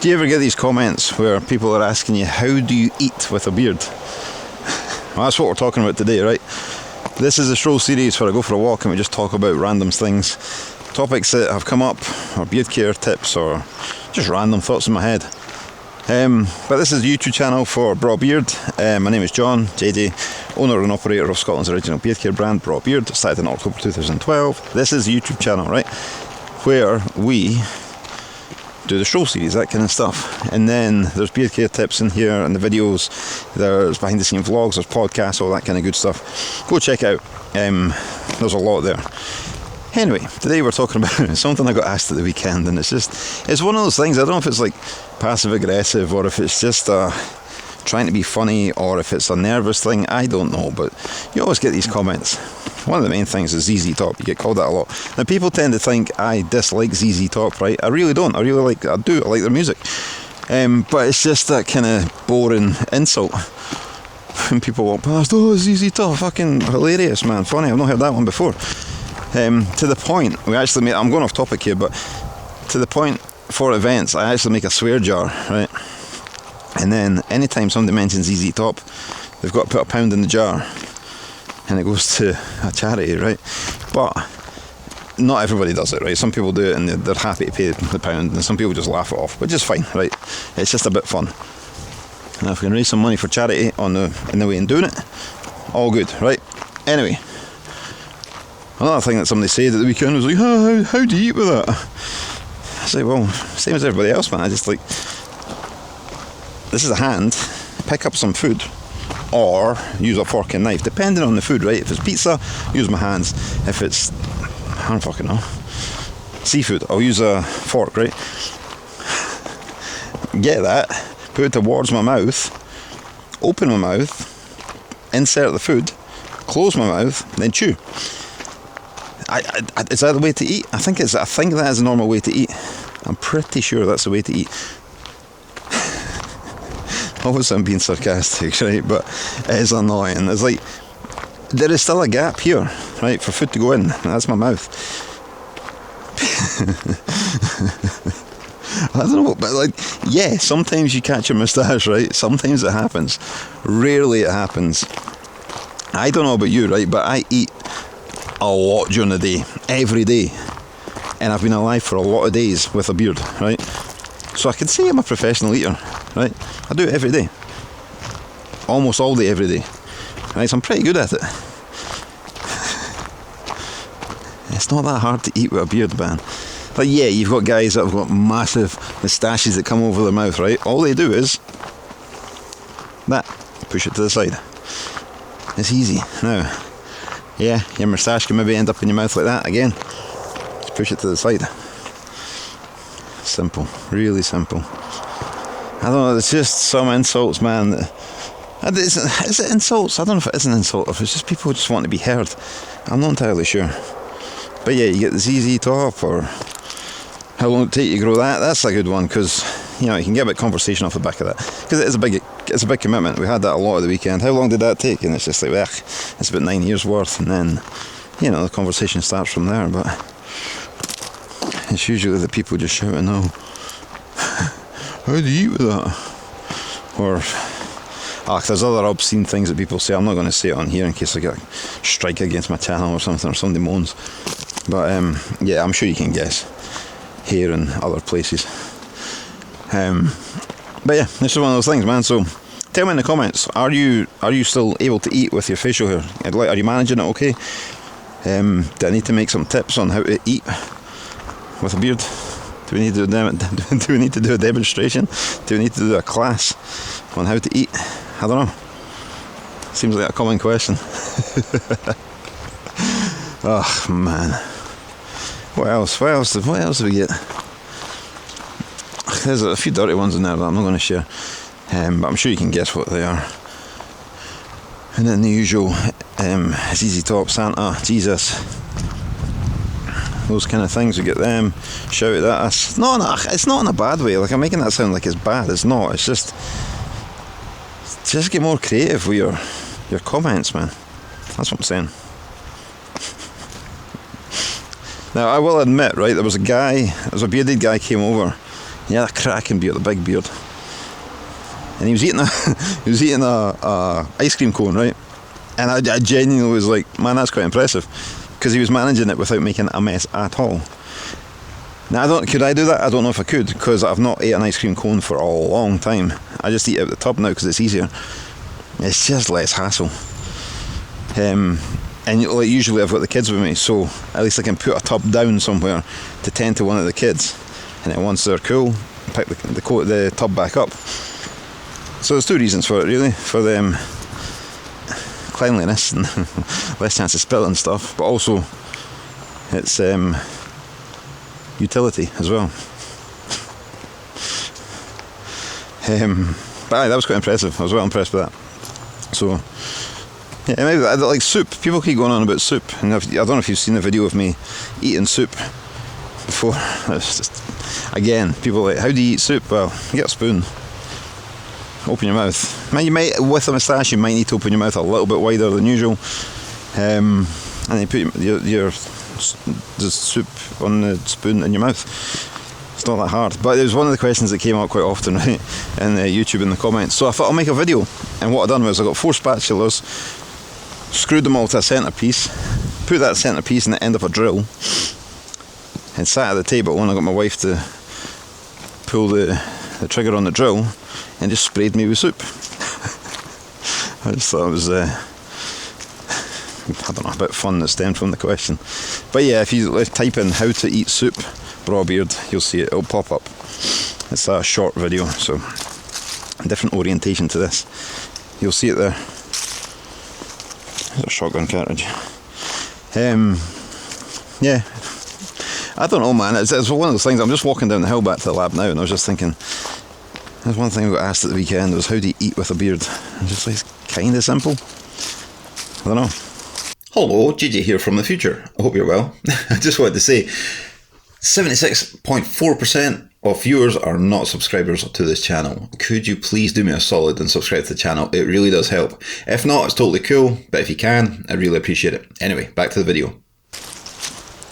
Do you ever get these comments where people are asking you, how do you eat with a beard? Well, that's what we're talking about today, right? This is a Stroll series where I go for a walk and we just talk about random things, topics that have come up, or beard care tips, or just random thoughts in my head. But this is the YouTube channel for Braw Beard. My name is John, JJ, owner and operator of Scotland's original beard care brand, Braw Beard. Started in October 2012. This is the YouTube channel, right, where we do the Stroll series, that kind of stuff. And then there's beard care tips in here and the videos, there's behind the scene vlogs, there's podcasts, all that kind of good stuff. Go check it out. There's a lot there. Anyway, today we're talking about something I got asked at the weekend, and it's one of those things, I don't know if it's like passive aggressive or if it's just trying to be funny or if it's a nervous thing, I don't know, but you always get these comments. One of the main things is ZZ Top, you get called that a lot. Now people tend to think I dislike ZZ Top, right? I really don't, I like their music. But it's just that kind of boring insult. When people walk past, oh ZZ Top, fucking hilarious man, funny, I've not heard that one before. To the point, I'm going off topic here, but to the point for events, I actually make a swear jar, right? And then anytime somebody mentions ZZ Top, they've got to put £1 in the jar, and it goes to a charity, right? But not everybody does it, right? Some people do it and they're happy to pay the £1, and some people just laugh it off, which is fine, right? It's just a bit fun. Now if we can raise some money for charity in the way in doing it, all good, right? Anyway. Another thing that somebody said at the weekend was like, oh, how do you eat with that? I say, well, same as everybody else, man. I just this is a hand, pick up some food, or use a fork and knife, depending on the food, right? If it's pizza, use my hands. If it's, I don't fucking know, seafood, I'll use a fork, right? Get that, put it towards my mouth, open my mouth, insert the food, close my mouth, then chew. Is that the way to eat? I think that is a normal way to eat. I'm pretty sure that's the way to eat. Obviously I'm being sarcastic, right? But it is annoying. It's like, there is still a gap here, right, for food to go in. That's my mouth. I don't know, but like, yeah, sometimes you catch a moustache, right? Sometimes it happens. Rarely it happens. I don't know about you, right? But I eat a lot during the day, every day, and I've been alive for a lot of days with a beard, right? So I can say I'm a professional eater, right? I do it every day, almost all day, every day, right? So I'm pretty good at it. It's not that hard to eat with a beard, man. Like, yeah, you've got guys that have got massive moustaches that come over their mouth, right? All they do is that, push it to the side. It's easy. Now, yeah, your moustache can maybe end up in your mouth like that again. Just push it to the side. Simple, really simple. I don't know, it's just some insults, man. Is it insults? I don't know if it is an insult, or if it's just people who just want to be heard. I'm not entirely sure. But yeah, you get the ZZ Top, or how long it take you to grow that. That's a good one, because you know, you can get a bit of conversation off the back of that, because it's a big commitment. We had that a lot at the weekend. How long did that take? And it's just like, it's about 9 years worth, and then, you know, the conversation starts from there. But it's usually the people just shouting, "Oh, how do you eat with that?" Or, there's other obscene things that people say. I'm not going to say it on here in case I get a strike against my channel or something, or somebody moans. But yeah, I'm sure you can guess here and other places. But yeah, this is one of those things, man. So tell me in the comments, are you still able to eat with your facial hair? Are you managing it okay? Do I need to make some tips on how to eat with a beard? Do we need to do a demonstration? Do we need to do a class on how to eat? I don't know. Seems like a common question. Oh man. What else do we get? There's a few dirty ones in there that I'm not going to share, but I'm sure you can guess what they are. And then the usual ZZ Top, Santa, Jesus, those kind of things. We get them shouted at us. It's not in a bad way. Like, I'm making that sound like it's bad. It's not. It's just get more creative with your comments, man. That's what I'm saying. Now, I will admit, right, there was a bearded guy came over He had a cracking beard, a big beard. And he was eating a ice cream cone, right? And I genuinely was like, man, that's quite impressive, because he was managing it without making a mess at all. Now, could I do that? I don't know if I could, because I've not ate an ice cream cone for a long time. I just eat it at the tub now because it's easier. It's just less hassle. And like, usually I've got the kids with me, so at least I can put a tub down somewhere to tend to one of the kids, and then once they're cool, pick the tub back up. So there's two reasons for it, really: for them cleanliness and less chance of spilling stuff, but also it's utility as well. But aye, that was quite impressive. I was well impressed with that. So yeah, maybe like soup. People keep going on about soup, and I don't know if you've seen the video of me eating soup before. It's just, again, people are like, how do you eat soup? Well, you get a spoon, open your mouth. Man, you might, with a moustache, you might need to open your mouth a little bit wider than usual, and then you put the soup on the spoon in your mouth. It's not that hard, but it was one of the questions that came up quite often, right, in YouTube in the comments. So I thought I'll make a video, and what I done was I got 4 spatulas, screwed them all to a centrepiece, put that centrepiece in the end of a drill, and sat at the table, and I got my wife to pull the trigger on the drill, and just sprayed me with soup. I just thought it was I don't know, a bit of fun that stemmed from the question. But yeah, if you type in how to eat soup Brawbeard, you'll see it, it'll pop up. It's a short video, so a different orientation to this. You'll see it there. There's a shotgun cartridge. Yeah, I don't know, man, it's one of those things. I'm just walking down the hill back to the lab now, and I was just thinking, there's one thing I got asked at the weekend, was how do you eat with a beard? And just like, it's kind of simple. I don't know. Hello, JJ here from the future. I hope you're well. I just wanted to say 76.4% of viewers are not subscribers to this channel. Could you please do me a solid and subscribe to the channel? It really does help. If not, it's totally cool, but if you can, I'd really appreciate it. Anyway, back to the video.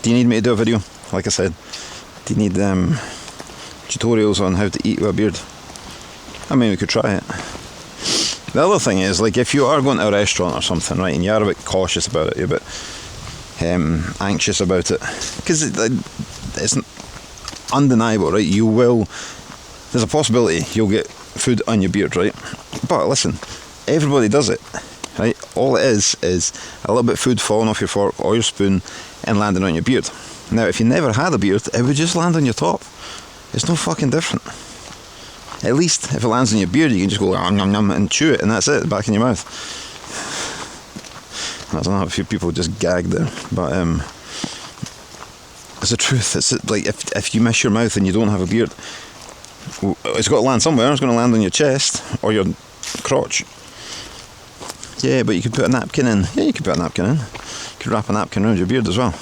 Do you need me to do a video? Like I said, do you need tutorials on how to eat with a beard? I mean, we could try it. The other thing is, like, if you are going to a restaurant or something, right, and you are a bit cautious about it, you're a bit anxious about it, because it's undeniable, right? There's a possibility you'll get food on your beard, right? But listen, everybody does it, right? All it is a little bit of food falling off your fork or your spoon and landing on your beard. Now, if you never had a beard, it would just land on your top. It's no fucking different. At least if it lands on your beard, you can just go nom nom and chew it, and that's it, back in your mouth. I don't know, a few people just gagged there, but it's the truth. It's like, if you miss your mouth and you don't have a beard, it's got to land somewhere. It's going to land on your chest or your crotch. Yeah, but you could put a napkin in. Yeah, you could put a napkin in. You could wrap a napkin around your beard as well.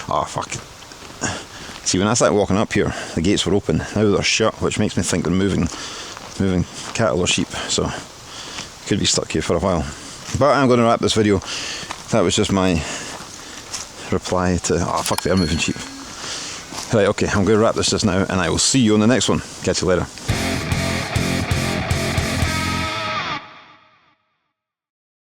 Oh, fuck. See, when I started walking up here, the gates were open. Now they're shut, which makes me think they're moving cattle or sheep. So, could be stuck here for a while. But I'm going to wrap this video. That was just my reply to, oh fuck, they are moving sheep. Right, okay, I'm going to wrap this just now, and I will see you on the next one. Catch you later.